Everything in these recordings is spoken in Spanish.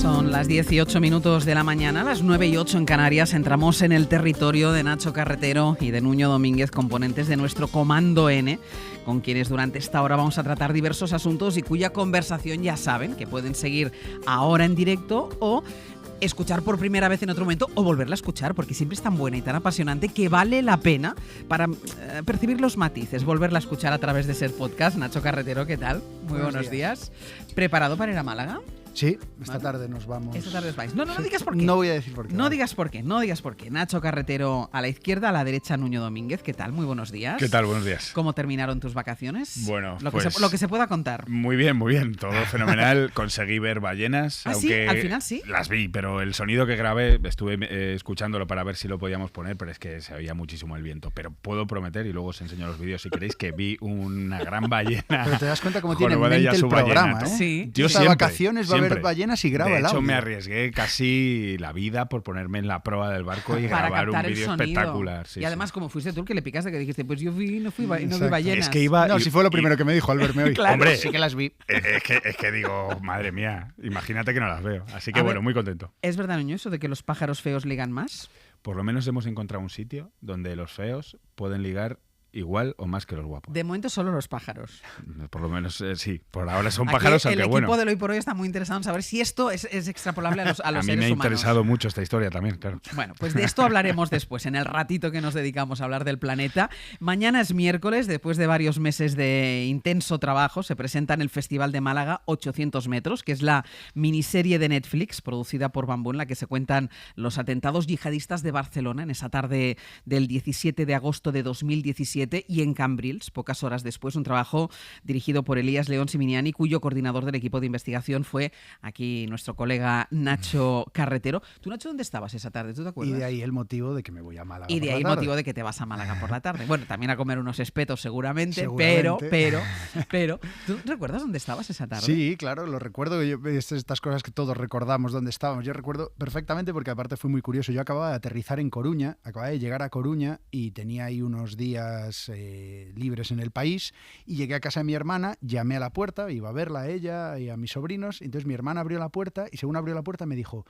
Son las 18 minutos de la mañana, las 9:08 en Canarias. Entramos en el territorio de Nacho Carretero y de Nuño Domínguez, componentes de nuestro Comando N, con quienes durante esta hora vamos a tratar diversos asuntos y cuya conversación ya saben que pueden seguir ahora en directo o escuchar por primera vez en otro momento o volverla a escuchar, porque siempre es tan buena y tan apasionante que vale la pena para percibir los matices, volverla a escuchar a través de Ser Podcast. Nacho Carretero, ¿qué tal? Muy buenos días. ¿Preparado para ir a Málaga? Sí, esta tarde nos vamos. Esta tarde os vais. No digas por qué. No voy a decir por qué. No digas por qué. Nacho Carretero a la izquierda, a la derecha Nuño Domínguez. ¿Qué tal? Muy buenos días. ¿Qué tal? Buenos días. ¿Cómo terminaron tus vacaciones? Bueno, lo que se pueda contar. Muy bien. Todo fenomenal. Conseguí ver ballenas. ¿Ah, aunque sí? Al final sí. Las vi, pero el sonido que grabé, estuve escuchándolo para ver si lo podíamos poner, pero es que se oía muchísimo el viento. Pero puedo prometer, y luego os enseño los vídeos si queréis, que vi una gran ballena. Pero te das cuenta cómo tiene en mente el programa, ¿eh? Sí. Yo Esta siempre, vacaciones va a haber ballenas y graba de el hecho, audio. me arriesgué casi la vida por ponerme en la proa del barco y para grabar un captar el vídeo sonido. espectacular. Sí, y además, como fuiste tú el que le picaste, que dijiste, pues yo no vi Exacto. ballenas. Es que iba... No, si fue lo primero que me dijo al verme hoy. Claro. Hombre, sí que las vi. Es que digo, madre mía, imagínate que no las veo. Así que A bueno, ver, muy contento. ¿Es verdad, Nuño, eso de que los pájaros feos ligan más? Por lo menos hemos encontrado un sitio donde los feos pueden ligar igual o más que los guapos. De momento solo los pájaros. Por lo menos sí, por ahora son Aquí pájaros, el aunque equipo bueno. del Hoy por Hoy está muy interesado en saber si esto es extrapolable a los A mí seres me ha humanos. interesado mucho esta historia también, claro. Bueno, pues de esto hablaremos después, en el ratito que nos dedicamos a hablar del planeta. Mañana es miércoles, después de varios meses de intenso trabajo, se presenta en el Festival de Málaga 800 metros, que es la miniserie de Netflix producida por Bambú, en la que se cuentan los atentados yihadistas de Barcelona en esa tarde del 17 de agosto de 2017 y en Cambrils, pocas horas después, un trabajo dirigido por Elías León Siminiani, cuyo coordinador del equipo de investigación fue aquí nuestro colega Nacho Carretero. ¿Tú, Nacho, dónde estabas esa tarde? ¿Tú te acuerdas? Y de ahí el motivo de que me voy a Málaga. Y de ahí el motivo de que te vas a Málaga por la tarde. Bueno, también a comer unos espetos seguramente. Pero, ¿tú recuerdas dónde estabas esa tarde? Sí, claro, lo recuerdo. Estas cosas que todos recordamos dónde estábamos. Yo recuerdo perfectamente porque aparte fue muy curioso. Yo acababa de aterrizar en Coruña, acababa de llegar a Coruña y tenía ahí unos días libres en el país y llegué a casa de mi hermana, llamé a la puerta, iba a verla a ella y a mis sobrinos, entonces mi hermana abrió la puerta y según abrió la puerta me dijo: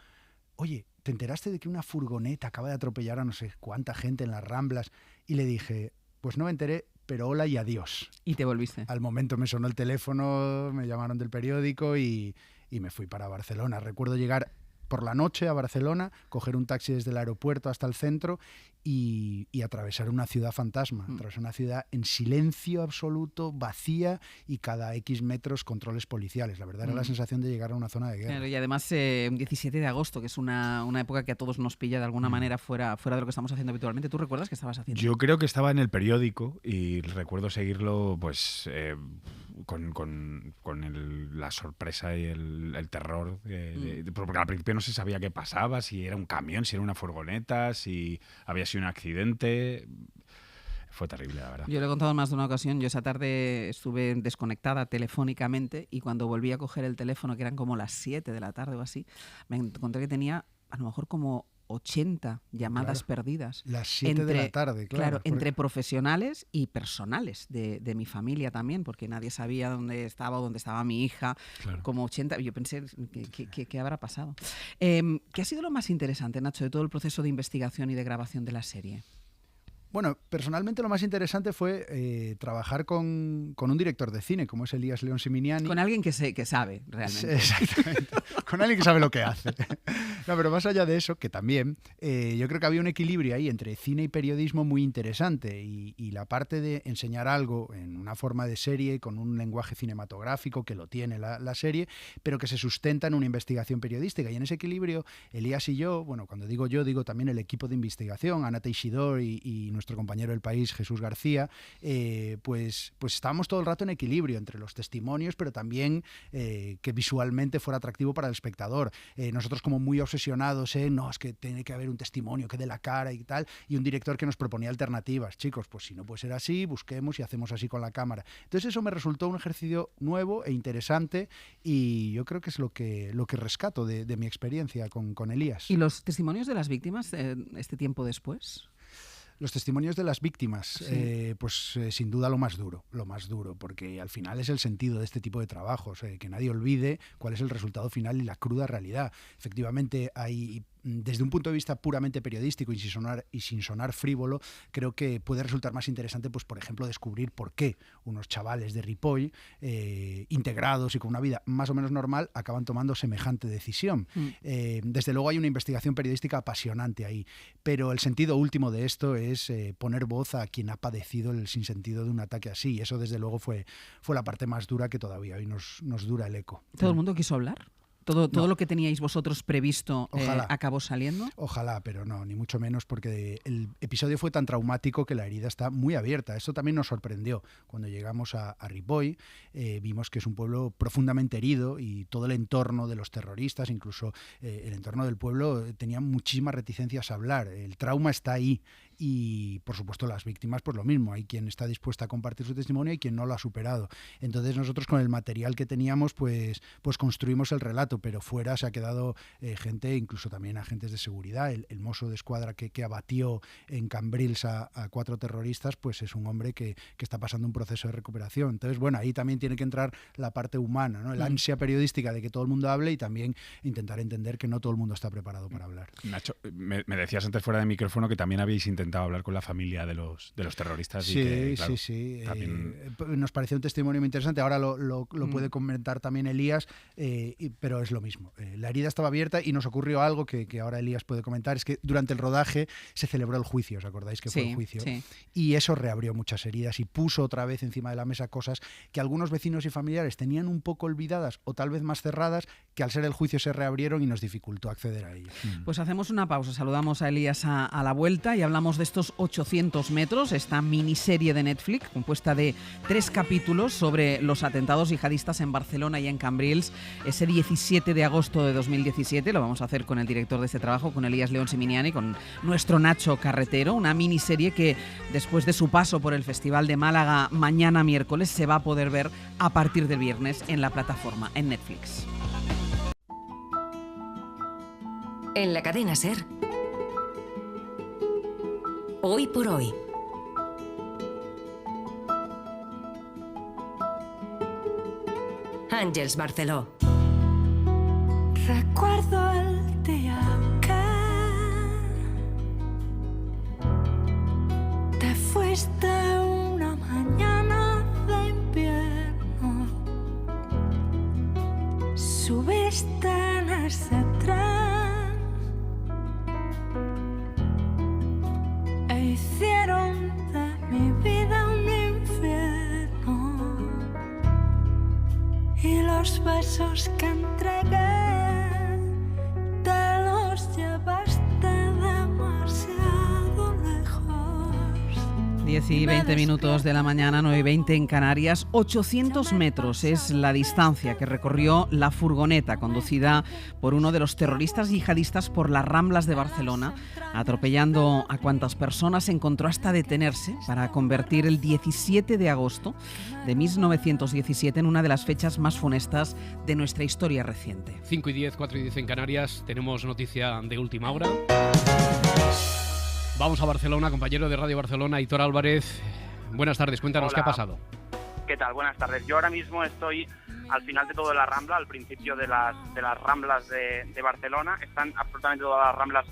oye, ¿te enteraste de que una furgoneta acaba de atropellar a no sé cuánta gente en las Ramblas? Y le dije, pues no me enteré, pero hola y adiós. Y te volviste. Al momento me sonó el teléfono, me llamaron del periódico y me fui para Barcelona. Recuerdo llegar por la noche a Barcelona, coger un taxi desde el aeropuerto hasta el centro y atravesar una ciudad fantasma, atravesar una ciudad en silencio absoluto, vacía y cada X metros controles policiales. La verdad era la sensación de llegar a una zona de guerra. Claro, y además un 17 de agosto, que es una época que a todos nos pilla de alguna manera fuera de lo que estamos haciendo habitualmente. ¿Tú recuerdas qué estabas haciendo? Yo creo que estaba en el periódico y recuerdo seguirlo pues con la sorpresa y el terror. Porque al principio no se sabía qué pasaba, si era un camión, si era una furgoneta, si había sido un accidente. Fue terrible, la verdad. Yo le he contado en más de una ocasión. Yo esa tarde estuve desconectada telefónicamente y cuando volví a coger el teléfono, que eran como las 7 de la tarde o así, me encontré que tenía a lo mejor como 80 llamadas perdidas. Las 7 de la tarde, claro. Entre profesionales y personales de mi familia también, porque nadie sabía dónde estaba mi hija. Claro. Como 80. Yo pensé, ¿qué habrá pasado? ¿Qué ha sido lo más interesante, Nacho, de todo el proceso de investigación y de grabación de la serie? Bueno, personalmente lo más interesante fue trabajar con un director de cine, como es Elías León Siminiani. Con alguien que sabe, realmente. Exactamente. Con alguien que sabe lo que hace. No, pero más allá de eso, que también, yo creo que había un equilibrio ahí entre cine y periodismo muy interesante y la parte de enseñar algo en una forma de serie, con un lenguaje cinematográfico, que lo tiene la serie, pero que se sustenta en una investigación periodística. Y en ese equilibrio, Elías y yo, bueno, cuando digo yo, digo también el equipo de investigación, Ana Teixidor y nuestro compañero del País, Jesús García, pues estábamos todo el rato en equilibrio entre los testimonios, pero también que visualmente fuera atractivo para el espectador. Nosotros como muy obsesionados no, es que tiene que haber un testimonio que dé la cara y tal, y un director que nos proponía alternativas. Chicos, pues si no puede ser así, busquemos y hacemos así con la cámara. Entonces eso me resultó un ejercicio nuevo e interesante y yo creo que es lo que rescato de mi experiencia con Elías. ¿Y los testimonios de las víctimas este tiempo después? Los testimonios de las víctimas, pues sin duda lo más duro, porque al final es el sentido de este tipo de trabajos, que nadie olvide cuál es el resultado final y la cruda realidad. Efectivamente, hay, desde un punto de vista puramente periodístico y sin sonar frívolo, creo que puede resultar más interesante, pues por ejemplo, descubrir por qué unos chavales de Ripoll, integrados y con una vida más o menos normal, acaban tomando semejante decisión. Desde luego hay una investigación periodística apasionante ahí, pero el sentido último de esto es poner voz a quien ha padecido el sinsentido de un ataque así, y eso desde luego fue la parte más dura que todavía hoy nos dura el eco. ¿Todo el mundo quiso hablar? ¿Todo lo que teníais vosotros previsto acabó saliendo? Ojalá, pero no, ni mucho menos, porque el episodio fue tan traumático que la herida está muy abierta. Esto también nos sorprendió. Cuando llegamos a Ripoll, vimos que es un pueblo profundamente herido y todo el entorno de los terroristas, incluso el entorno del pueblo, tenía muchísimas reticencias a hablar. El trauma está ahí. Y, por supuesto, las víctimas, pues lo mismo. Hay quien está dispuesta a compartir su testimonio y quien no lo ha superado. Entonces, nosotros con el material que teníamos, pues construimos el relato, pero fuera se ha quedado gente, incluso también agentes de seguridad. El mozo de escuadra que abatió en Cambrils a 4 terroristas, pues es un hombre que está pasando un proceso de recuperación. Entonces, bueno, ahí también tiene que entrar la parte humana, ¿no? El ansia periodística de que todo el mundo hable y también intentar entender que no todo el mundo está preparado para hablar. Nacho, me decías antes fuera de micrófono que también habéis intentado hablar con la familia de los terroristas. Sí, y que, claro, sí. También... Nos pareció un testimonio muy interesante. Ahora lo puede comentar también Elías, pero es lo mismo. La herida estaba abierta y nos ocurrió algo que ahora Elías puede comentar. Es que durante el rodaje se celebró el juicio, ¿os acordáis que fue el juicio? Sí. Y eso reabrió muchas heridas y puso otra vez encima de la mesa cosas que algunos vecinos y familiares tenían un poco olvidadas o tal vez más cerradas, que al ser el juicio se reabrieron y nos dificultó acceder a ellas. Pues hacemos una pausa, saludamos a Elías a la vuelta y hablamos de estos 800 metros, esta miniserie de Netflix compuesta de 3 capítulos sobre los atentados yihadistas en Barcelona y en Cambrils ese 17 de agosto de 2017. Lo vamos a hacer con el director de este trabajo, con Elías León Siminiani, con nuestro Nacho Carretero, una miniserie que después de su paso por el Festival de Málaga mañana miércoles se va a poder ver a partir del viernes en la plataforma, en Netflix. En la cadena SER, Hoy por Hoy. Àngels Barceló. Recuerdo el día que te fuiste una mañana de invierno. Subiste en ese tren e hicieron de mi vida un infierno. Y los besos que entregué te los llevaste demasiado lejos. 10 y 20 minutos de la mañana, 9 y 20 en Canarias. 800 metros es la distancia que recorrió la furgoneta conducida por uno de los terroristas yihadistas por las Ramblas de Barcelona, atropellando a cuantas personas encontró hasta detenerse para convertir el 17 de agosto de 1917 en una de las fechas más funestas de nuestra historia reciente. 5 y 10, 4 y 10 en Canarias, tenemos noticia de última hora. Vamos a Barcelona, compañero de Radio Barcelona, Aitor Álvarez. Buenas tardes, cuéntanos. Hola. ¿Qué ha pasado? ¿Qué tal? Buenas tardes. Yo ahora mismo estoy al final de toda la Rambla, al principio de las Ramblas de Barcelona. Están absolutamente todas las Ramblas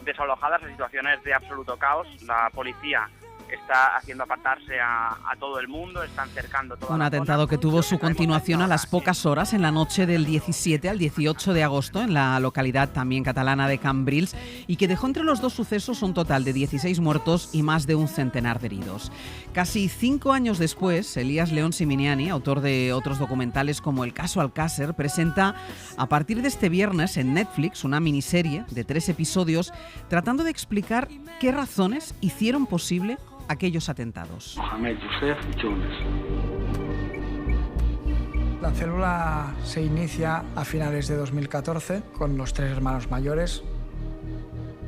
desalojadas, la situación es de absoluto caos. La policía está haciendo apartarse a todo el mundo, están cercando toda un atentado que tuvo su continuación a las pocas horas en la noche del 17 al 18 de agosto en la localidad también catalana de Cambrils y que dejó entre los dos sucesos un total de 16 muertos y más de un centenar de heridos. Casi 5 años después, Elías León Siminiani, autor de otros documentales como El caso Alcácer, presenta a partir de este viernes en Netflix una miniserie de 3 episodios tratando de explicar qué razones hicieron posible aquellos atentados. Mohamed Youssef Younes. La célula se inicia a finales de 2014 con los 3 hermanos mayores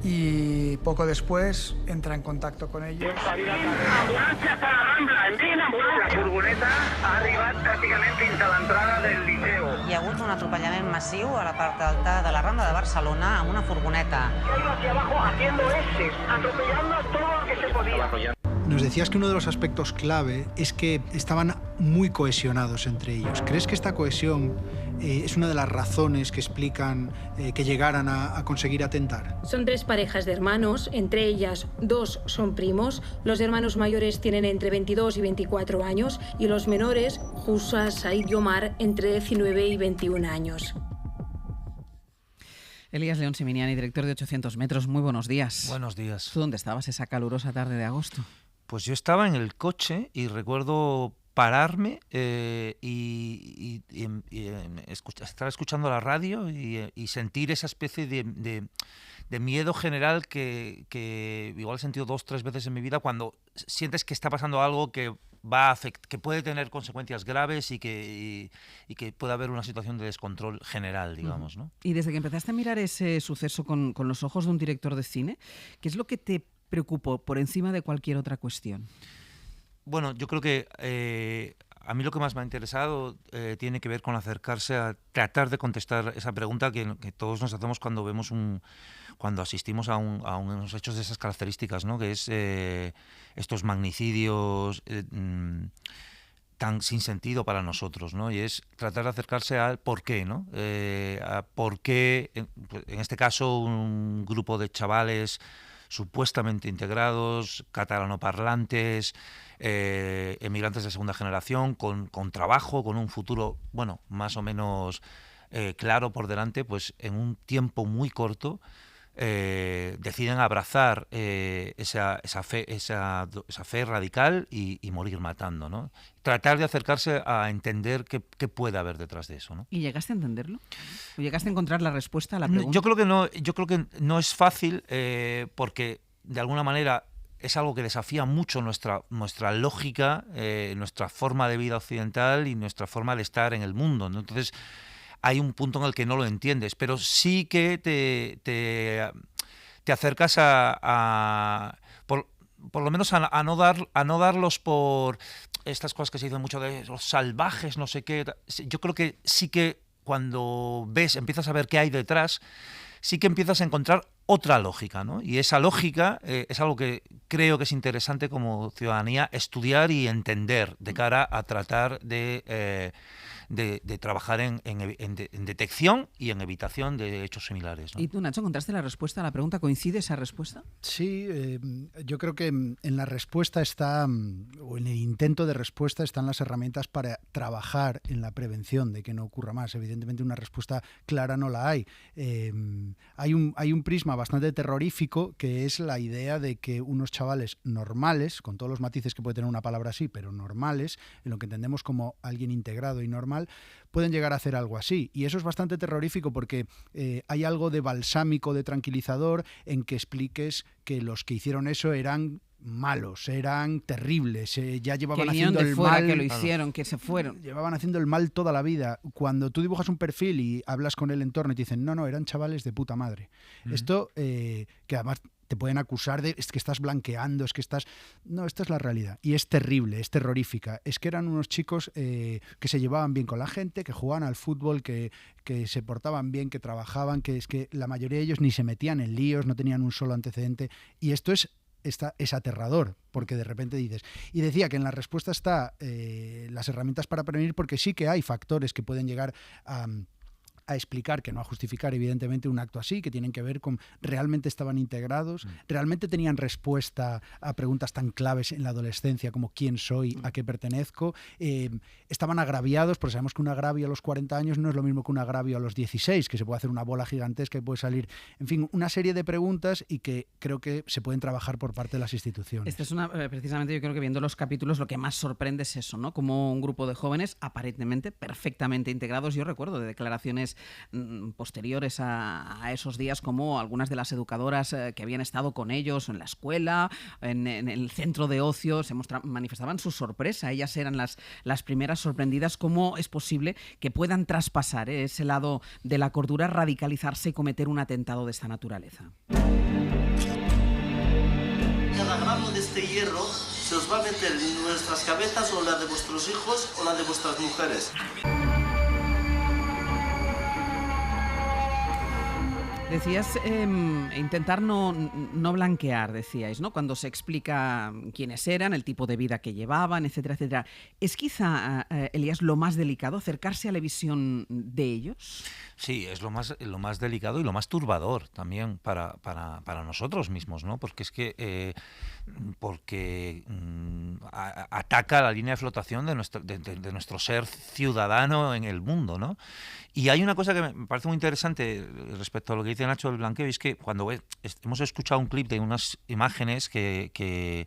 y poco después entra en contacto con ellos. Ambulància a la Rambla, envien ambulància. La furgoneta ha arribat pràcticament fins a l'entrada del Liceu. Hi ha hagut un atropellament massiu a la part alta de la Rambla de Barcelona amb una furgoneta. Hacia abajo haciendo S, atropellando a todo lo que se podía. Nos decías que uno de los aspectos clave es que estaban muy cohesionados entre ellos. ¿Crees que esta cohesión es una de las razones que explican que llegaran a conseguir atentar? Son 3 parejas de hermanos, entre ellas 2 son primos. Los hermanos mayores tienen entre 22 y 24 años y los menores, Jusa, Said y Omar, entre 19 y 21 años. Elías León Siminiani, director de 800 metros, muy buenos días. Buenos días. ¿Tú dónde estabas esa calurosa tarde de agosto? Pues yo estaba en el coche y recuerdo pararme y estar escuchando la radio y sentir esa especie de miedo general que igual he sentido 2 o 3 veces en mi vida cuando sientes que está pasando algo que que puede tener consecuencias graves y que puede haber una situación de descontrol general, digamos, ¿no? Y desde que empezaste a mirar ese suceso con los ojos de un director de cine, ¿qué es lo que te preocupó por encima de cualquier otra cuestión? Bueno, yo creo que a mí lo que más me ha interesado tiene que ver con acercarse a tratar de contestar esa pregunta que todos nos hacemos cuando vemos cuando asistimos a unos hechos de esas características, ¿no? Que es estos magnicidios tan sin sentido para nosotros, ¿no? Y es tratar de acercarse al por qué, ¿no? A por qué, en este caso, un grupo de chavales supuestamente integrados, catalanoparlantes, emigrantes de segunda generación, con trabajo, con un futuro, bueno, más o menos claro por delante, pues en un tiempo muy corto deciden abrazar esa fe radical y morir matando, ¿no? Tratar de acercarse a entender qué puede haber detrás de eso, ¿no? ¿Y llegaste a entenderlo? ¿O llegaste a encontrar la respuesta a la pregunta? Yo creo que no es fácil porque de alguna manera es algo que desafía mucho nuestra lógica, nuestra forma de vida occidental y nuestra forma de estar en el mundo, ¿no? Entonces hay un punto en el que no lo entiendes, pero sí que te acercas por lo menos a no darlos por estas cosas que se dicen mucho de los salvajes, no sé qué. Yo creo que sí que cuando empiezas a ver qué hay detrás, sí que empiezas a encontrar otra lógica, ¿no? Y esa lógica es algo que creo que es interesante como ciudadanía estudiar y entender de cara a tratar de trabajar en detección y en evitación de hechos similares, ¿no? ¿Y tú, Nacho, encontraste la respuesta a la pregunta? ¿Coincide esa respuesta? Sí, yo creo que en la respuesta está, o en el intento de respuesta están las herramientas para trabajar en la prevención de que no ocurra más. Evidentemente una respuesta clara no la hay. Hay un prisma bastante terrorífico que es la idea de que unos chavales normales, con todos los matices que puede tener una palabra así, pero normales, en lo que entendemos como alguien integrado y normal, pueden llegar a hacer algo así. Y eso es bastante terrorífico porque hay algo de balsámico, de tranquilizador, en que expliques que los que hicieron eso eran malos, eran terribles, ya llevaban haciendo el mal, que lo hicieron, que se fueron. Llevaban haciendo el mal toda la vida. Cuando tú dibujas un perfil y hablas con el entorno y te dicen, no, eran chavales de puta madre. Esto, que además te pueden acusar de es que estás blanqueando, es que estás... No, esta es la realidad. Y es terrible, es terrorífica. Es que eran unos chicos que se llevaban bien con la gente, que jugaban al fútbol, que se portaban bien, que trabajaban, que es que la mayoría de ellos ni se metían en líos, no tenían un solo antecedente. Y esto es aterrador, porque de repente dices... Y decía que en la respuesta está las herramientas para prevenir, porque sí que hay factores que pueden llegar a explicar, que no a justificar evidentemente un acto así, que tienen que ver con realmente estaban integrados, realmente tenían respuesta a preguntas tan claves en la adolescencia como quién soy, a qué pertenezco, estaban agraviados, porque sabemos que un agravio a los 40 años no es lo mismo que un agravio a los 16, que se puede hacer una bola gigantesca y puede salir, en fin, una serie de preguntas y que creo que se pueden trabajar por parte de las instituciones. Esta es precisamente, yo creo que viendo los capítulos lo que más sorprende es eso, ¿no? Como un grupo de jóvenes aparentemente perfectamente integrados. Yo recuerdo de declaraciones imágenes posteriores a esos días, como algunas de las educadoras que habían estado con ellos en la escuela, en el centro de ocio, manifestaban su sorpresa. Ellas eran las primeras sorprendidas. ¿Cómo es posible que puedan traspasar ese lado de la cordura, radicalizarse y cometer un atentado de esta naturaleza? Cada gramo de este hierro se os va a meter en nuestras cabezas, o la de vuestros hijos o la de vuestras mujeres. Decías intentar no blanquear, decíais, ¿no? Cuando se explica quiénes eran, el tipo de vida que llevaban, etcétera, etcétera. ¿Es quizá, Elías, lo más delicado acercarse a la visión de ellos? Sí, es lo más delicado y lo más turbador también para nosotros mismos, ¿no? Porque es que ataca la línea de flotación de nuestro ser ciudadano en el mundo, ¿no? Y hay una cosa que me parece muy interesante respecto a lo que dice Nacho del blanqueo, y es que cuando hemos escuchado un clip de unas imágenes que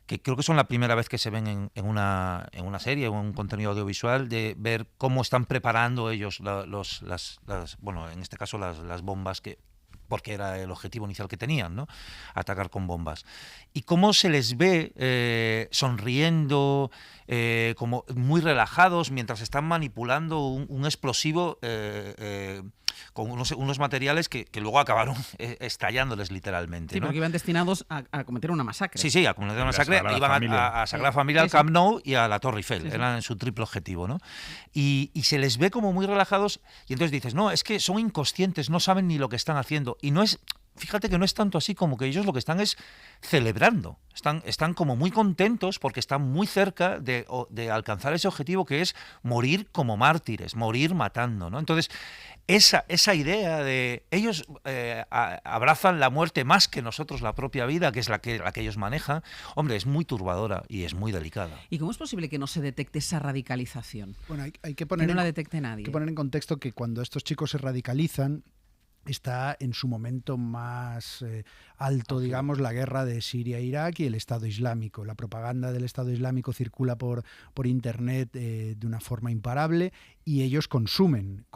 creo que son la primera vez que se ven en una serie o en un contenido audiovisual, de ver cómo están preparando ellos bueno, en este caso las bombas, porque era el objetivo inicial que tenían, ¿no? Atacar con bombas. Y cómo se les ve sonriendo, como muy relajados, mientras están manipulando un explosivo con unos materiales que luego acabaron estallándoles literalmente. Sí, ¿no? porque iban destinados a cometer una masacre. Sí, a cometer una masacre. Iban a Sagrada Familia, al Camp Nou y a la Torre Eiffel. Eran su triple objetivo, ¿no? Y se les ve como muy relajados, y entonces dices, no, es que son inconscientes, no saben ni lo que están haciendo. Y no es... Fíjate que no es tanto así, como que ellos lo que están es celebrando. Están como muy contentos porque están muy cerca de alcanzar ese objetivo, que es morir como mártires, morir matando, ¿no? Entonces, esa idea de ellos abrazan la muerte más que nosotros la propia vida, que es la que ellos manejan, hombre, es muy turbadora y es muy delicada. ¿Y cómo es posible que no se detecte esa radicalización? Bueno, hay que poner, que no la detecte nadie. Hay que poner en contexto que cuando estos chicos se radicalizan, está en su momento más alto, digamos, la guerra de Siria e Irak y el Estado Islámico. La propaganda del Estado Islámico circula por Internet de una forma imparable, y ellos consumen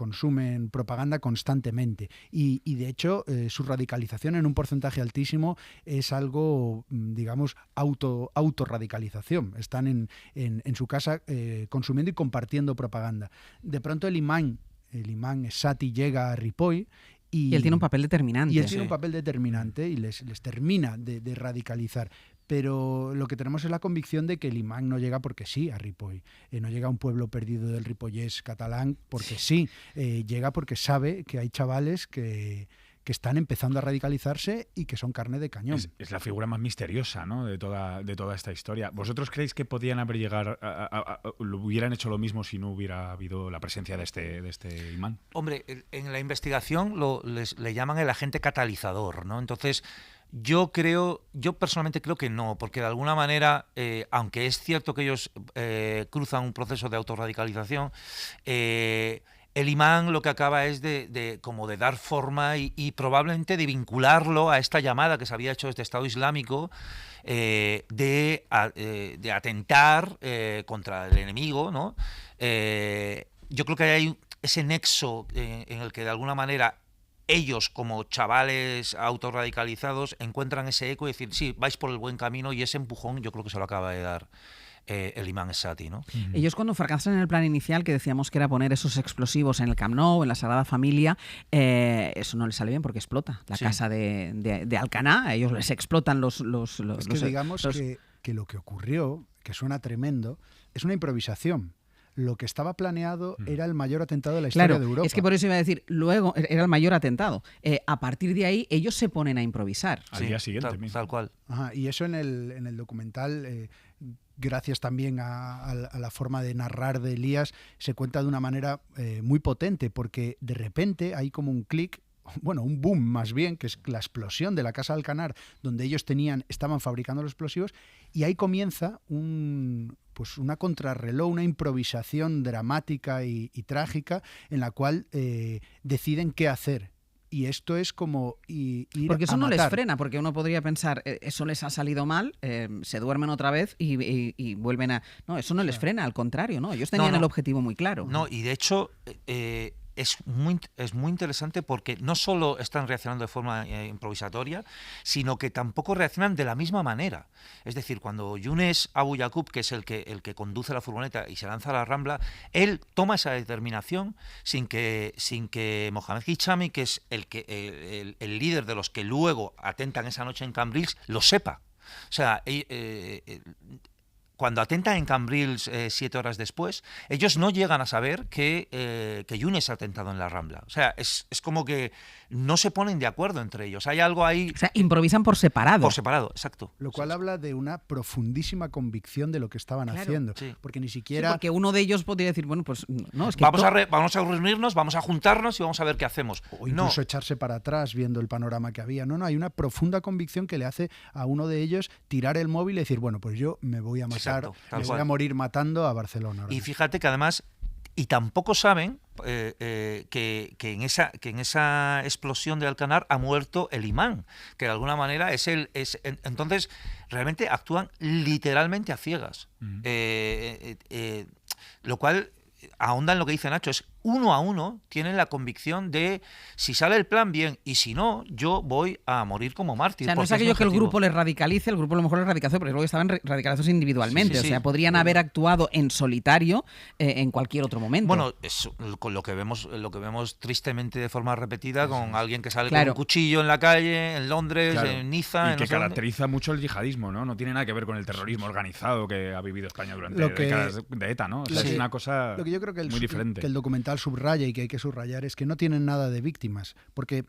propaganda constantemente. Y de hecho, su radicalización en un porcentaje altísimo es algo, digamos, autorradicalización. Están en su casa consumiendo y compartiendo propaganda. De pronto el imán Sati llega a Ripoll, y él tiene un papel determinante. Y él tiene un papel determinante y les termina de radicalizar. Pero lo que tenemos es la convicción de que el imán no llega porque sí a Ripoll. No llega a un pueblo perdido del ripollés catalán porque sí. Llega porque sabe que hay chavales que están empezando a radicalizarse y que son carne de cañón. Es la figura más misteriosa, ¿no?, de toda esta historia. ¿Vosotros creéis que podían haber llegado hubieran hecho lo mismo si no hubiera habido la presencia de este imán? Hombre, en la investigación le llaman el agente catalizador, ¿no? Entonces, yo personalmente creo que no, porque de alguna manera, aunque es cierto que ellos cruzan un proceso de autorradicalización, el imán lo que acaba es de dar forma y probablemente de vincularlo a esta llamada que se había hecho desde Estado Islámico de atentar contra el enemigo, ¿no? Yo creo que hay ese nexo en el que de alguna manera ellos, como chavales autorradicalizados, encuentran ese eco y decir, sí, vais por el buen camino, y ese empujón yo creo que se lo acaba de dar el imán Sati, ¿no? Ellos, cuando fracasan en el plan inicial, que decíamos que era poner esos explosivos en el Camp Nou, en la Sagrada Familia, eso no les sale bien porque explota la casa de Alcaná. A ellos les explotan los digamos que lo que ocurrió, que suena tremendo, es una improvisación. Lo que estaba planeado era el mayor atentado de la historia de Europa. Es que por eso iba a decir, luego era el mayor atentado. A partir de ahí, ellos se ponen a improvisar. Al día siguiente. Tal cual. Ajá, y eso en el documental, gracias también a la forma de narrar de Elías, se cuenta de una manera muy potente, porque de repente hay como un clic, bueno, un boom más bien, que es la explosión de la Casa de Alcanar, donde ellos estaban fabricando los explosivos, y ahí comienza una contrarreloj, una improvisación dramática y trágica, en la cual deciden qué hacer. Y esto es como ir porque eso a no matar. les frena, porque uno podría pensar, eso les ha salido mal, se duermen otra vez y vuelven a... No, eso no les frena, al contrario, ¿no? Ellos tenían el objetivo muy claro. No, y de hecho, es muy interesante porque no solo están reaccionando de forma improvisatoria, sino que tampoco reaccionan de la misma manera. Es decir, cuando Younes Abu Yaqub, que es el que conduce la furgoneta y se lanza a la Rambla, él toma esa determinación sin que Mohamed Hichami, que es el líder de los que luego atentan esa noche en Cambrils, lo sepa. O sea, cuando atentan en Cambrils 7 horas después, ellos no llegan a saber que Younes ha atentado en la Rambla. O sea, es como que no se ponen de acuerdo entre ellos. Hay algo ahí... O sea, improvisan por separado. Por separado, exacto. Lo cual habla de una profundísima convicción de lo que estaban haciendo. Sí. Porque ni siquiera... Sí, porque uno de ellos podría decir, bueno, pues no, es que... Vamos a reunirnos, vamos a juntarnos y vamos a ver qué hacemos. O incluso echarse para atrás viendo el panorama que había. No, hay una profunda convicción que le hace a uno de ellos tirar el móvil y decir, bueno, pues yo me voy a matar, me voy a morir matando a Barcelona. Y fíjate que además... Y tampoco saben que en esa explosión de Alcanar ha muerto el imán, que de alguna manera entonces realmente actúan literalmente a ciegas. Lo cual ahonda en lo que dice Nacho, es 1 a 1 tienen la convicción de si sale el plan bien y si no, yo voy a morir como mártir. O sea, no es aquello que el grupo les radicalice, el grupo a lo mejor les radicalizó, pero luego estaban radicalizados individualmente. Sí. O sea, podrían haber actuado en solitario en cualquier otro momento. Bueno, es con lo que vemos tristemente de forma repetida con alguien que sale con un cuchillo en la calle, en Londres, en Niza. Y que caracteriza mucho el yihadismo, ¿no? No tiene nada que ver con el terrorismo organizado que ha vivido España durante décadas de ETA, ¿no? O sea, es una cosa lo que yo creo que muy diferente. Que el documental subraya y que hay que subrayar es que no tienen nada de víctimas, porque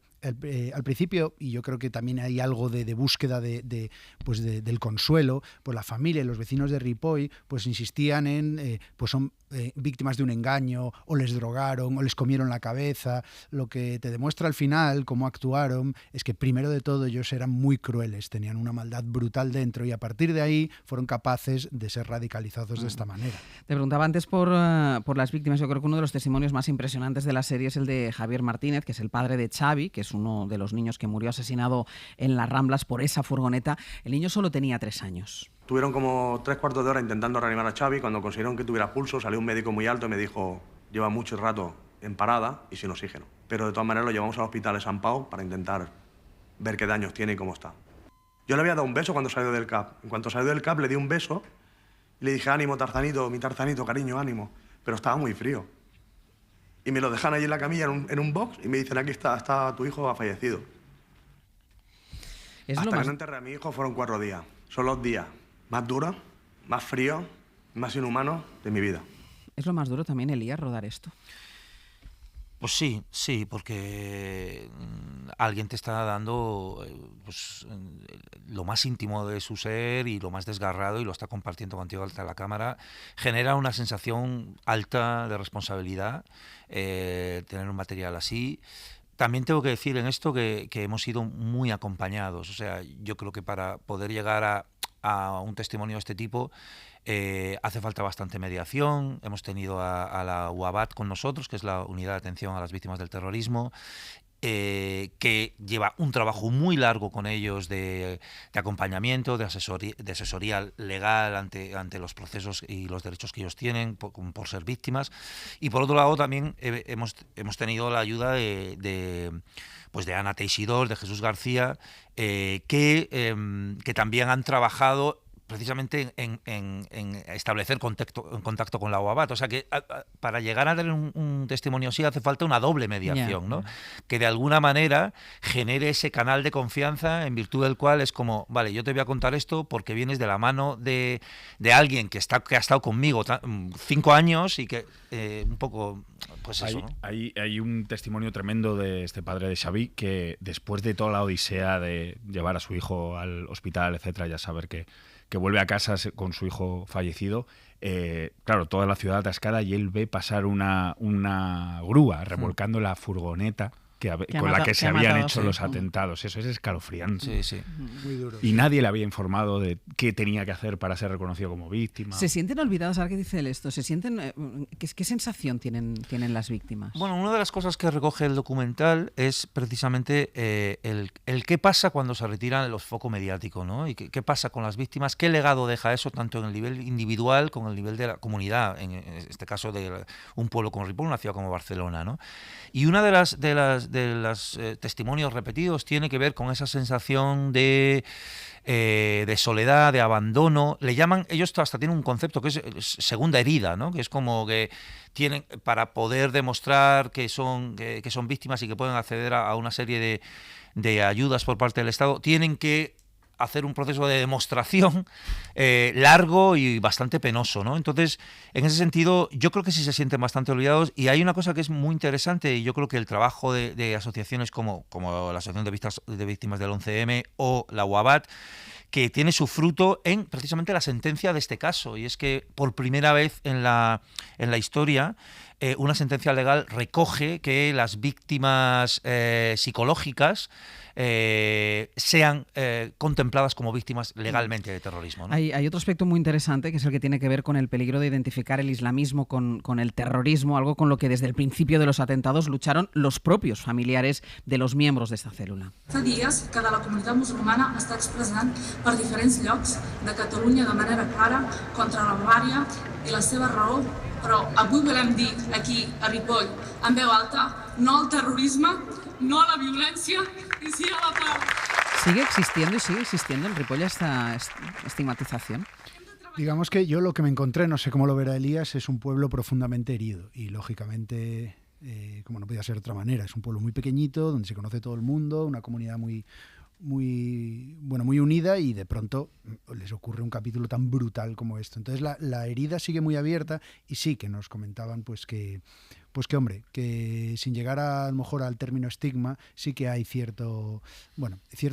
al principio, y yo creo que también hay algo de búsqueda del consuelo, pues la familia y los vecinos de Ripoll pues insistían en pues son víctimas de un engaño, o les drogaron, o les comieron la cabeza. Lo que te demuestra al final cómo actuaron es que primero de todo ellos eran muy crueles, tenían una maldad brutal dentro y a partir de ahí fueron capaces de ser radicalizados de esta manera. Te preguntaba antes por las víctimas. Yo creo que uno de los testimonios más impresionantes de la serie es el de Javier Martínez, que es el padre de Xavi, que es uno de los niños que murió asesinado en las Ramblas por esa furgoneta. El niño solo tenía 3 años. Tuvieron como 3/4 de hora intentando reanimar a Xavi. Cuando consiguieron que tuviera pulso, salió un médico muy alto y me dijo, lleva mucho rato en parada y sin oxígeno. Pero de todas maneras lo llevamos al hospital de Sant Pau para intentar ver qué daños tiene y cómo está. Yo le había dado un beso cuando salió del CAP. En cuanto salió del CAP le di un beso y le dije, ánimo, Tarzanito, mi Tarzanito, cariño, ánimo. Pero estaba muy frío. Y me lo dejan allí en la camilla, en un box, y me dicen, aquí está tu hijo, ha fallecido. Hasta que no enterré a mi hijo fueron 4 días. Son los días más duros, más fríos, más inhumanos de mi vida. ¿Es lo más duro también, Elías, rodar esto? Pues sí, porque alguien te está dando lo más íntimo de su ser y lo más desgarrado y lo está compartiendo contigo ante la cámara. Genera una sensación alta de responsabilidad tener un material así. También tengo que decir en esto que hemos sido muy acompañados. O sea, yo creo que para poder llegar a un testimonio de este tipo hace falta bastante mediación. Hemos tenido a la UABAT con nosotros, que es la Unidad de Atención a las Víctimas del Terrorismo, que lleva un trabajo muy largo con ellos de acompañamiento, de asesoría legal ante los procesos y los derechos que ellos tienen por ser víctimas. Y por otro lado también hemos tenido la ayuda de Ana Teixidor, de Jesús García, que también han trabajado precisamente en establecer contacto con la UABAT. O sea que para llegar a tener un testimonio así hace falta una doble mediación, ¿no? Que de alguna manera genere ese canal de confianza en virtud del cual es como, vale, yo te voy a contar esto porque vienes de la mano de alguien que ha estado conmigo 5 años y que un poco, pues eso, ¿no? Hay un testimonio tremendo de este padre de Xavi que después de toda la odisea de llevar a su hijo al hospital, etcétera, ya saber que vuelve a casa con su hijo fallecido, claro, toda la ciudad atascada y él ve pasar una grúa remolcando la furgoneta con la que se habían hecho los atentados. Eso es escalofriante. Sí. Muy duro. Y nadie le había informado de qué tenía que hacer para ser reconocido como víctima. ¿Se sienten olvidadas? Ahora que dice él esto, ¿se sienten, ¿qué sensación tienen las víctimas? Bueno, una de las cosas que recoge el documental es precisamente el qué pasa cuando se retiran los focos mediáticos, ¿no? Y qué pasa con las víctimas, qué legado deja eso tanto en el nivel individual como en el nivel de la comunidad, en este caso de un pueblo como Ripoll, una ciudad como Barcelona, ¿no? Y una de los testimonios repetidos tiene que ver con esa sensación de soledad, de abandono. Le llaman, ellos hasta tienen un concepto que es segunda herida, ¿no? Que es como que tienen, para poder demostrar que son víctimas y que pueden acceder a una serie de ayudas por parte del Estado, tienen que hacer un proceso de demostración largo y bastante penoso, ¿no? Entonces, en ese sentido, yo creo que sí se sienten bastante olvidados, y hay una cosa que es muy interesante, y yo creo que el trabajo de asociaciones como la Asociación de Víctimas del 11M o la UABAT, que tiene su fruto en precisamente la sentencia de este caso, y es que por primera vez en la historia una sentencia legal recoge que las víctimas psicológicas sean contempladas como víctimas legalmente de terrorismo, ¿no? Hay otro aspecto muy interesante, que es el que tiene que ver con el peligro de identificar el islamismo con el terrorismo, algo con lo que desde el principio de los atentados lucharon los propios familiares de los miembros de esta célula. Fa dies que la comunitat musulmana està expressant per diferents llocs de Catalunya de manera clara contra la barbària i la seva raó, però avui volem dir aquí a Ripoll en veu alta no al terrorisme, no a la violència y sí a la paz. ¿Sigue existiendo en Ripoll esta estigmatización? Digamos que yo lo que me encontré, no sé cómo lo verá Elías, es un pueblo profundamente herido y lógicamente, como no podía ser de otra manera, es un pueblo muy pequeñito donde se conoce todo el mundo, una comunidad muy unida, y de pronto les ocurre un capítulo tan brutal como esto. Entonces la herida sigue muy abierta, y sí que nos comentaban que sin llegar a lo mejor al término estigma, sí que hay cierto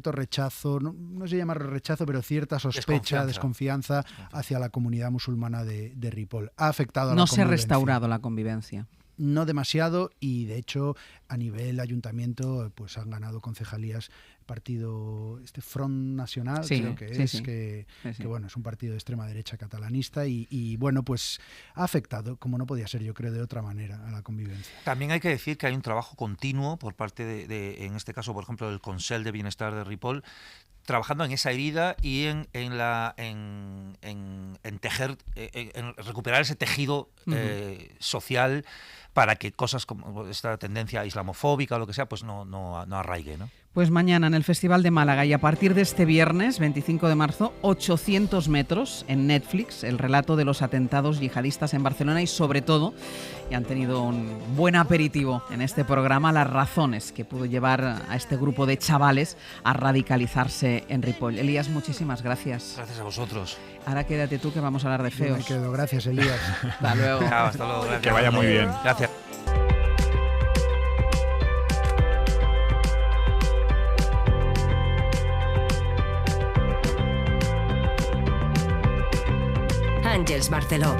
rechazo, no sé llamarlo rechazo, pero cierta sospecha, desconfianza hacia la comunidad musulmana de Ripoll. Ha afectado a la convivencia. No se ha restaurado la convivencia. No demasiado, y de hecho a nivel ayuntamiento pues han ganado concejalías partido Front Nacional, creo que es, que bueno, es un partido de extrema derecha catalanista, y bueno, pues ha afectado, como no podía ser, yo creo, de otra manera, a la convivencia. También hay que decir que hay un trabajo continuo por parte de en este caso, por ejemplo, del Consell de Bienestar de Ripoll, trabajando en esa herida y en tejer, en recuperar ese tejido social, para que cosas como esta tendencia islamofóbica o lo que sea, pues no arraigue, ¿no? Pues mañana en el Festival de Málaga, y a partir de este viernes 25 de marzo, 800 metros en Netflix, el relato de los atentados yihadistas en Barcelona, y sobre todo, y han tenido un buen aperitivo en este programa, las razones que pudo llevar a este grupo de chavales a radicalizarse en Ripoll. Elías, muchísimas gracias. Gracias a vosotros. Ahora quédate tú, que vamos a hablar de feos. Yo me quedo, gracias, Elías. Hasta luego. Chao, hasta luego. Gracias. Que vaya muy bien. Gracias. Àngels Barceló.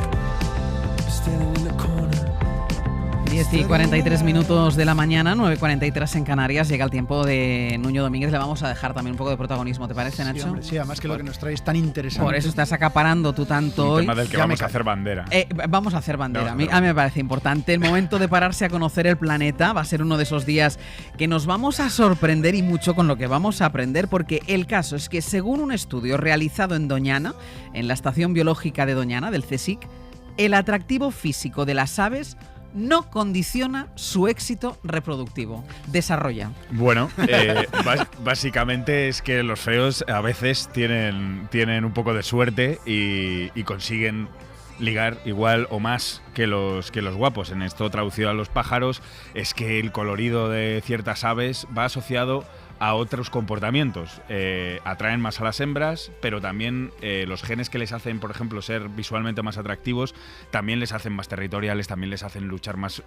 10:43 de la mañana, 9:43 en Canarias. Llega el tiempo de Nuño Domínguez. Le vamos a dejar también un poco de protagonismo, ¿te parece, Nacho? Sí, hombre, sí, además que lo que nos trae es tan interesante. Por eso estás acaparando tú tanto un hoy. tema del que vamos a hacer bandera. Vamos a hacer bandera. A mí me parece importante. El momento de pararse a conocer el planeta va a ser uno de esos días que nos vamos a sorprender, y mucho con lo que vamos a aprender, porque el caso es que, según un estudio realizado en Doñana, en la Estación Biológica de Doñana, del CSIC, el atractivo físico de las aves no condiciona su éxito reproductivo. Desarrolla. Bueno, básicamente es que los feos a veces tienen un poco de suerte y consiguen ligar igual o más que los guapos. En esto, traducido a los pájaros, es que el colorido de ciertas aves va asociado a otros comportamientos. Atraen más a las hembras, pero también los genes que les hacen, por ejemplo, ser visualmente más atractivos, también les hacen más territoriales, también les hacen luchar más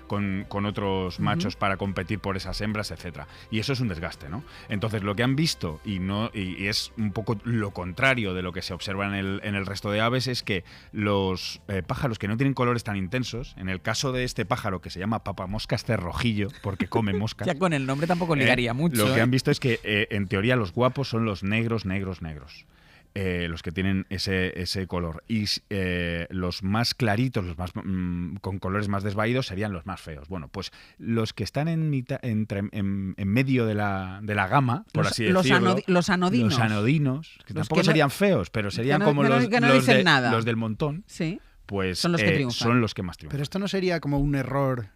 con otros machos para competir por esas hembras, etcétera. Y eso es un desgaste, ¿no? Entonces, lo que han visto, y es un poco lo contrario de lo que se observa en el resto de aves, es que los pájaros que no tienen colores tan intensos, en el caso de este pájaro que se llama papamoscas cerrojillo, porque come moscas. Ya con el nombre tampoco ligaría mucho. Lo que han visto es que, en teoría, los guapos son los negros. Los que tienen ese color. Y los más claritos, los más con colores más desvaídos, serían los más feos. Bueno, pues los que están en medio de la gama, por así decirlo. Los anodinos. Los anodinos, que tampoco serían feos, pero serían como los del montón. Sí. Pues son los que triunfan. Son los que más triunfan. Pero esto no sería como un error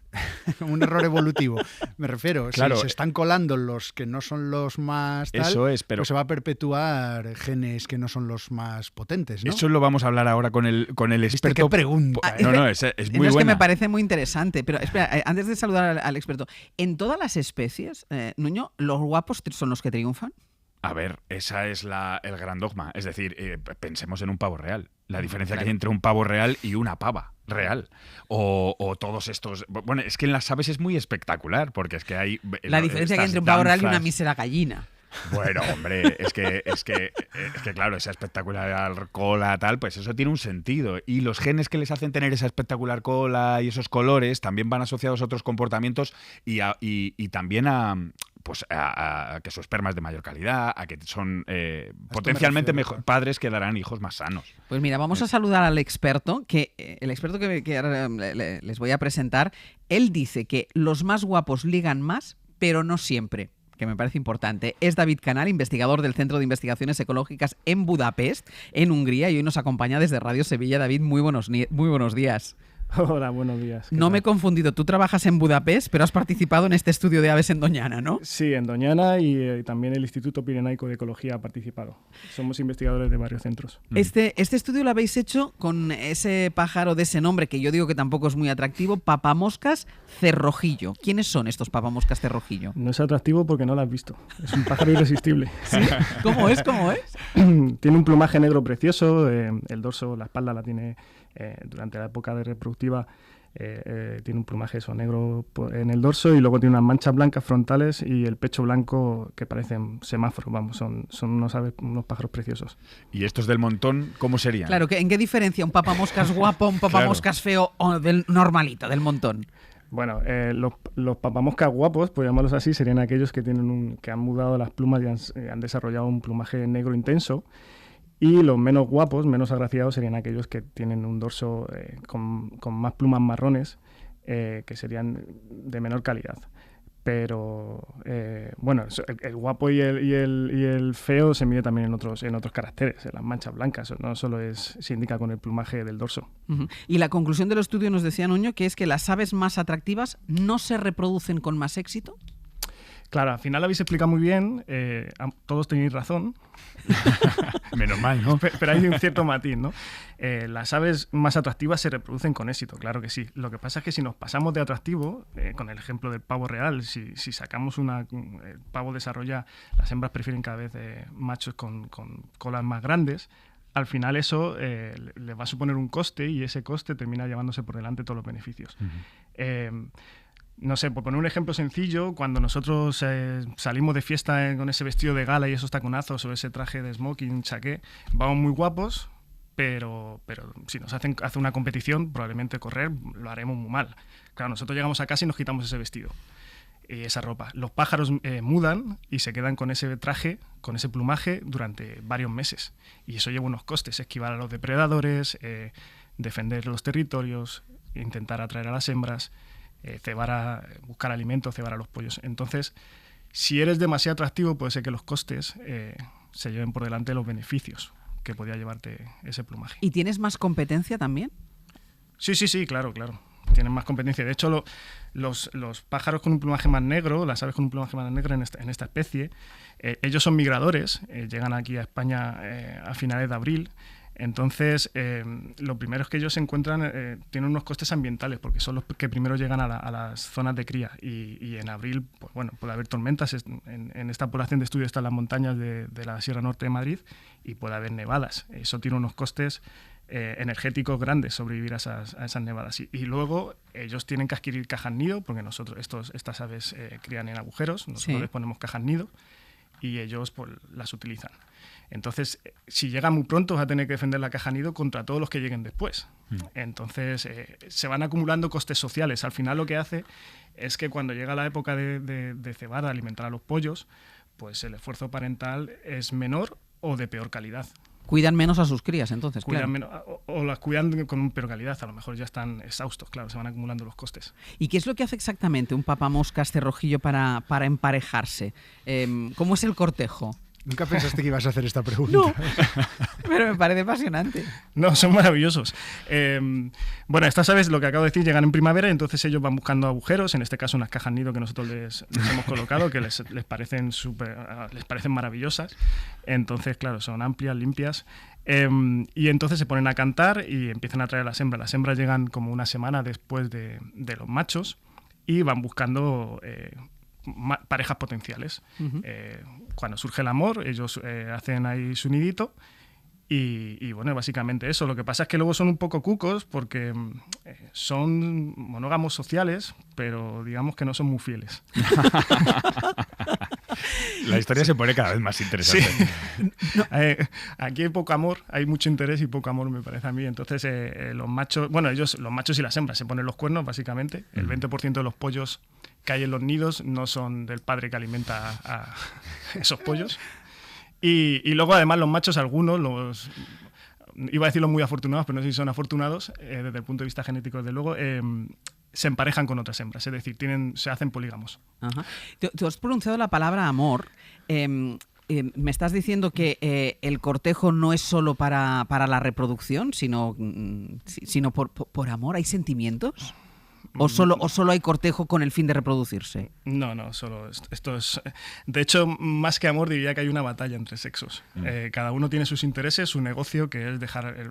evolutivo. Me refiero, claro, si se están colando los que no son los más tal, eso es, pero pues se va a perpetuar genes que no son los más potentes, ¿no? Eso lo vamos a hablar ahora con el experto. ¿Qué pregunta? Es muy buena. Es que me parece muy interesante, pero espera, antes de saludar al experto, en todas las especies, Nuño, ¿los guapos son los que triunfan? A ver, esa es el gran dogma. Es decir, pensemos en un pavo real. La diferencia que hay entre un pavo real y una pava real. O todos estos... Bueno, es que en las aves es muy espectacular, porque es que hay... La diferencia que hay entre un pavo real y una mísera gallina. Bueno, hombre, es que claro, esa espectacular cola, tal, pues eso tiene un sentido. Y los genes que les hacen tener esa espectacular cola y esos colores también van asociados a otros comportamientos y también a que su esperma es de mayor calidad, a que son potencialmente padres que darán hijos más sanos. Pues mira, vamos a saludar al experto, que ahora les voy a presentar. Él dice que los más guapos ligan más, pero no siempre, que me parece importante. Es David Canal, investigador del Centro de Investigaciones Ecológicas en Budapest, en Hungría, y hoy nos acompaña desde Radio Sevilla. David, muy buenos días. Hola, buenos días. No me he confundido, tú trabajas en Budapest, pero has participado en este estudio de aves en Doñana, ¿no? Sí, en Doñana y también el Instituto Pirenaico de Ecología ha participado. Somos investigadores de varios centros. Este estudio lo habéis hecho con ese pájaro de ese nombre, que yo digo que tampoco es muy atractivo, papamoscas cerrojillo. ¿Quiénes son estos papamoscas cerrojillo? No es atractivo porque no lo has visto. Es un pájaro irresistible. ¿Sí? ¿Cómo es? Tiene un plumaje negro precioso, el dorso, la espalda la tiene... durante la época de reproductiva tiene un plumaje negro en el dorso y luego tiene unas manchas blancas frontales y el pecho blanco que parecen semáforos, son unos pájaros preciosos. ¿Y estos del montón cómo serían? Claro, ¿en qué diferencia un papamoscas guapo, un papamoscas feo o del normalito, del montón? Bueno, los papamoscas guapos, por llamarlos así, serían aquellos que que han mudado las plumas y han desarrollado un plumaje negro intenso. Y los menos guapos, menos agraciados, serían aquellos que tienen un dorso con más plumas marrones, que serían de menor calidad. Pero, bueno, el guapo y el feo se mide también en otros caracteres, en las manchas blancas, no solo se indica con el plumaje del dorso. Uh-huh. Y la conclusión del estudio nos decía Nuño que es que las aves más atractivas no se reproducen con más éxito. Claro, al final lo habéis explicado muy bien, todos tenéis razón. Menos mal, ¿no? Pero hay un cierto matiz, ¿no? Las aves más atractivas se reproducen con éxito, claro que sí. Lo que pasa es que si nos pasamos de atractivo, con el ejemplo del pavo real, si sacamos el pavo desarrolla, las hembras prefieren cada vez machos con colas más grandes, al final eso le va a suponer un coste y ese coste termina llevándose por delante todos los beneficios. Uh-huh. No sé, por poner un ejemplo sencillo, cuando nosotros salimos de fiesta con ese vestido de gala y esos taconazos o ese traje de smoking, chaqué, vamos muy guapos, pero si nos hace una competición, probablemente correr lo haremos muy mal. Claro, nosotros llegamos a casa y nos quitamos ese vestido y esa ropa. Los pájaros mudan y se quedan con ese traje, con ese plumaje durante varios meses. Y eso lleva unos costes, esquivar a los depredadores, defender los territorios, intentar atraer a las hembras, buscar alimento, cebar a los pollos. Entonces, si eres demasiado atractivo, puede ser que los costes se lleven por delante los beneficios que podía llevarte ese plumaje. ¿Y tienes más competencia también? Sí, claro. Tienen más competencia. De hecho, los pájaros con un plumaje más negro, las aves con un plumaje más negro en esta especie, ellos son migradores, llegan aquí a España a finales de abril. Entonces, lo primero es que ellos se encuentran, tienen unos costes ambientales, porque son los que primero llegan a las zonas de cría. Y en abril, pues bueno, puede haber tormentas. En esta población de estudio están las montañas de la Sierra Norte de Madrid y puede haber nevadas. Eso tiene unos costes energéticos grandes, sobrevivir a esas nevadas. Y luego ellos tienen que adquirir cajas nido, porque estas aves crían en agujeros, nosotros les ponemos cajas nido y ellos pues las utilizan. Entonces, si llega muy pronto, vas a tener que defender la caja nido contra todos los que lleguen después. Entonces, se van acumulando costes sociales. Al final lo que hace es que cuando llega la época de cebada, alimentar a los pollos, pues el esfuerzo parental es menor o de peor calidad. Cuidan menos a sus crías, entonces, cuidan claro. menos, o las cuidan con peor calidad, a lo mejor ya están exhaustos, claro, se van acumulando los costes. ¿Y qué es lo que hace exactamente un papamoscas cerrojillo para emparejarse? ¿Cómo es el cortejo? Nunca pensaste que ibas a hacer esta pregunta. No, pero me parece apasionante. No, son maravillosos. Bueno, estas aves, lo que acabo de decir, llegan en primavera y entonces ellos van buscando agujeros, en este caso unas cajas nido que nosotros les hemos colocado, que les parecen maravillosas. Entonces, claro, son amplias, limpias. Y entonces se ponen a cantar y empiezan a traer a las hembras. Las hembras llegan como una semana después de los machos y van buscando parejas potenciales. Cuando surge el amor, ellos hacen ahí su nidito y bueno, básicamente eso. Lo que pasa es que luego son un poco cucos porque son monógamos sociales, pero digamos que no son muy fieles. La historia se pone cada vez más interesante. Sí. Aquí hay poco amor, hay mucho interés y poco amor, me parece a mí. Entonces, los machos y las hembras se ponen los cuernos, básicamente. El 20% de los pollos que hay en los nidos no son del padre que alimenta a esos pollos. Y luego, además, los machos, algunos, iba a decir los muy afortunados, pero no sé si son afortunados, desde el punto de vista genético, desde luego, se emparejan con otras hembras, es decir, se hacen polígamos. Ajá. Tú has pronunciado la palabra amor. Me estás diciendo que el cortejo no es solo para la reproducción, sino por amor. ¿Hay sentimientos? ¿O solo hay cortejo con el fin de reproducirse? No, solo esto es... De hecho, más que amor, diría que hay una batalla entre sexos. Cada uno tiene sus intereses, su negocio, que es dejar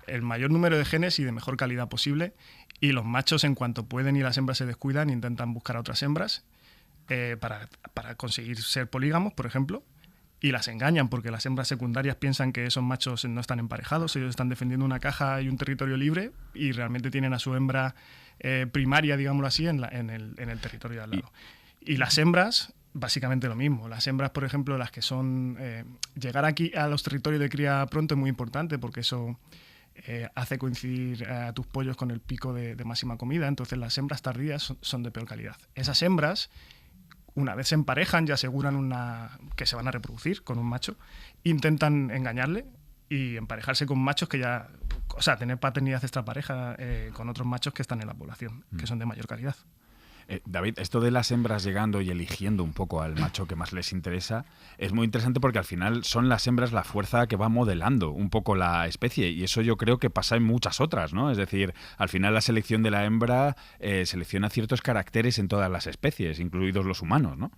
el mayor número de genes y de mejor calidad posible, y los machos, en cuanto pueden y las hembras se descuidan, intentan buscar a otras hembras para conseguir ser polígamos, por ejemplo, y las engañan porque las hembras secundarias piensan que esos machos no están emparejados, ellos están defendiendo una caja y un territorio libre y realmente tienen a su hembra primaria, digámoslo así, en el territorio de al lado. Y las hembras, básicamente lo mismo. Las hembras, por ejemplo, las que son... llegar aquí a los territorios de cría pronto es muy importante porque eso hace coincidir a tus pollos con el pico de máxima comida, entonces las hembras tardías son de peor calidad. Esas hembras, una vez se emparejan y aseguran que se van a reproducir con un macho, intentan engañarle y emparejarse con machos que ya... O sea, tener paternidad extrapareja con otros machos que están en la población, que son de mayor calidad. David, esto de las hembras llegando y eligiendo un poco al macho que más les interesa es muy interesante porque al final son las hembras la fuerza que va modelando un poco la especie y eso yo creo que pasa en muchas otras, ¿no? Es decir, al final la selección de la hembra selecciona ciertos caracteres en todas las especies, incluidos los humanos, ¿no?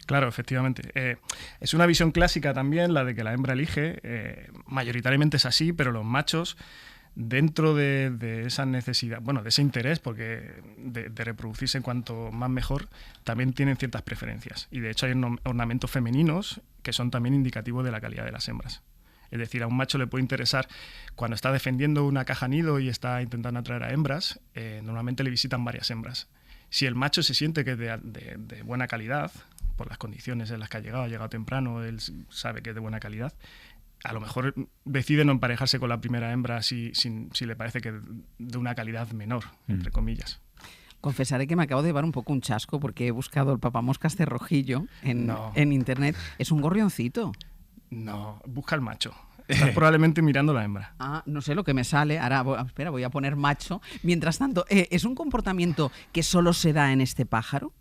Claro, efectivamente. Es una visión clásica también la de que la hembra elige. Mayoritariamente es así, pero los machos, dentro de esa necesidad, bueno, de ese interés, porque de reproducirse cuanto más mejor, también tienen ciertas preferencias. Y de hecho hay ornamentos femeninos que son también indicativos de la calidad de las hembras. Es decir, a un macho le puede interesar, cuando está defendiendo una caja nido y está intentando atraer a hembras, normalmente le visitan varias hembras. Si el macho se siente que es de buena calidad, por las condiciones en las que ha llegado temprano, él sabe que es de buena calidad, a lo mejor decide no emparejarse con la primera hembra si le parece que de una calidad menor, entre comillas. Confesaré que me acabo de llevar un poco un chasco porque he buscado el papamoscas cerrojillo en internet. ¿Es un gorrioncito? No, busca el macho. Estás probablemente mirando la hembra. No sé lo que me sale. Ahora, voy a poner macho. Mientras tanto, ¿es un comportamiento que solo se da en este pájaro?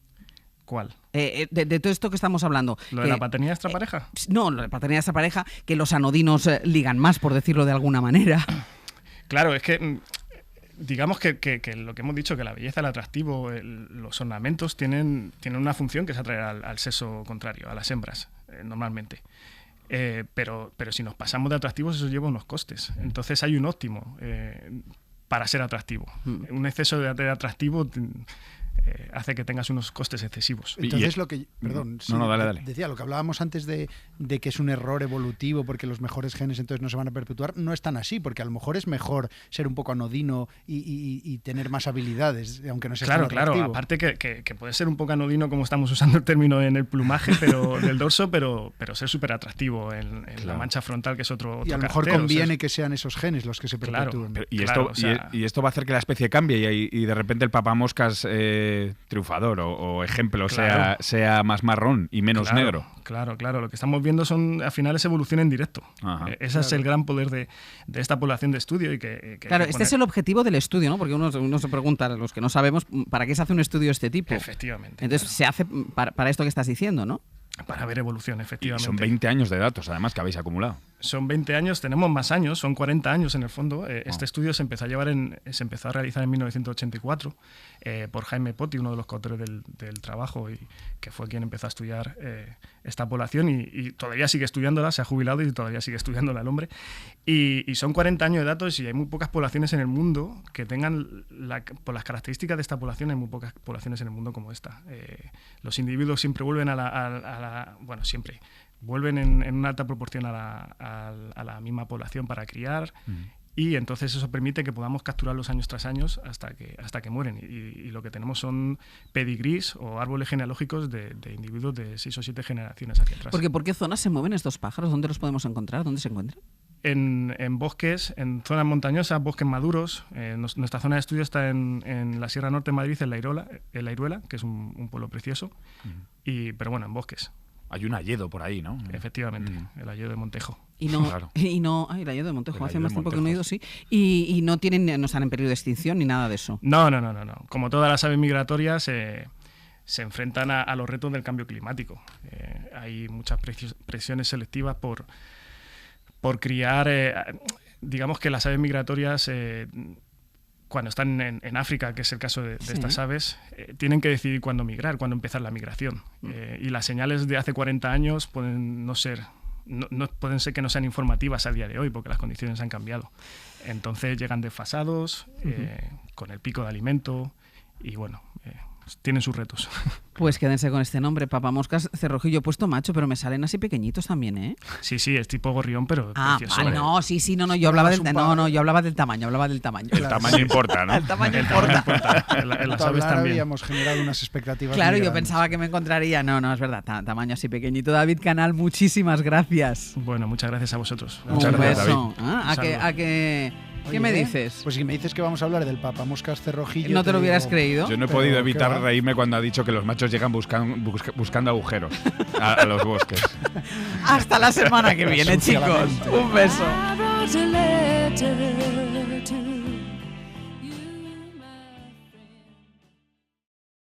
¿Cuál? De todo esto que estamos hablando. ¿Lo de la paternidad extrapareja? No, lo de paternidad extrapareja, que los anodinos ligan más, por decirlo de alguna manera. Claro, es que digamos que lo que hemos dicho, que la belleza, el atractivo, los ornamentos tienen una función que es atraer al sexo contrario, a las hembras, normalmente. Pero si nos pasamos de atractivos, eso lleva unos costes. Entonces hay un óptimo para ser atractivo. Un exceso de atractivo hace que tengas unos costes excesivos. Entonces lo que... Perdón. Dale. Decía, lo que hablábamos antes de que es un error evolutivo porque los mejores genes entonces no se van a perpetuar, no es tan así, porque a lo mejor es mejor ser un poco anodino y tener más habilidades, aunque no sea tan atractivo. Claro, aparte que puede ser un poco anodino, como estamos usando el término en el plumaje del dorso, pero ser súper atractivo en la mancha frontal, que es otro y a lo mejor conviene que sean esos genes los que se perpetúen. Y esto va a hacer que la especie cambie y de repente el papamoscas triunfador o ejemplo sea más marrón y menos negro. Claro. Lo que estamos viendo son, al final, es evolución en directo. Ese es el gran poder de esta población de estudio. Claro, este es el objetivo del estudio, ¿no? Porque uno se pregunta, los que no sabemos, ¿para qué se hace un estudio de este tipo? Efectivamente. Entonces se hace para esto que estás diciendo, ¿no? Para ver evolución, efectivamente. Y son 20 años de datos, además, que habéis acumulado. Son 20 años, tenemos más años, son 40 años en el fondo. Este estudio se empezó a realizar en 1984 por Jaime Poti, uno de los coautores del trabajo, y que fue quien empezó a estudiar esta población y todavía sigue estudiándola, se ha jubilado y todavía sigue estudiándola el hombre. Y son 40 años de datos y hay muy pocas poblaciones en el mundo que tengan, por las características de esta población, hay muy pocas poblaciones en el mundo como esta. Los individuos siempre vuelven siempre vuelven en una alta proporción a la misma población para criar, y entonces eso permite que podamos capturarlos años tras años hasta que mueren. Y lo que tenemos son pedigrís o árboles genealógicos de individuos de 6 o 7 generaciones hacia atrás. Porque ¿por qué zonas se mueven estos pájaros? ¿Dónde los podemos encontrar? ¿Dónde se encuentran? En bosques, en zonas montañosas, bosques maduros. Nuestra zona de estudio está en la Sierra Norte de Madrid, en La Iruela, que es un pueblo precioso, pero bueno, en bosques. Hay un hayedo por ahí, ¿no? Efectivamente, el hayedo de Montejo. El hayedo de Montejo, hace más tiempo que no he ido, sí. Y no están en peligro de extinción ni nada de eso. No. Como todas las aves migratorias, se enfrentan a los retos del cambio climático. Hay muchas presiones selectivas por criar, digamos que las aves migratorias, cuando están en África, que es el caso de estas aves, tienen que decidir cuándo migrar, cuándo empezar la migración. Y las señales de hace 40 años pueden pueden ser que no sean informativas a día de hoy, porque las condiciones han cambiado. Entonces llegan desfasados, con el pico de alimento, y bueno, tienen sus retos. Pues quédense con este nombre, papamoscas cerrojillo puesto macho, pero me salen así pequeñitos también, ¿eh? Sí, es tipo gorrión, pero precioso. Vale, yo hablaba del tamaño, El tamaño importa, ¿no? El tamaño importa. En las aves también. Habíamos generado unas expectativas. Claro, yo pensaba que me encontraría. No, es verdad, tamaño así pequeñito. David Canal, muchísimas gracias. Bueno, muchas gracias a vosotros. Muchas gracias, beso. David. ¿Qué me dices? Pues si me dices que vamos a hablar del papamoscas cerrojillo... ¿No te lo hubieras creído? Yo no he podido evitar reírme cuando ha dicho que los machos llegan buscando agujeros a los bosques. Hasta la semana que viene, chicos. Un beso.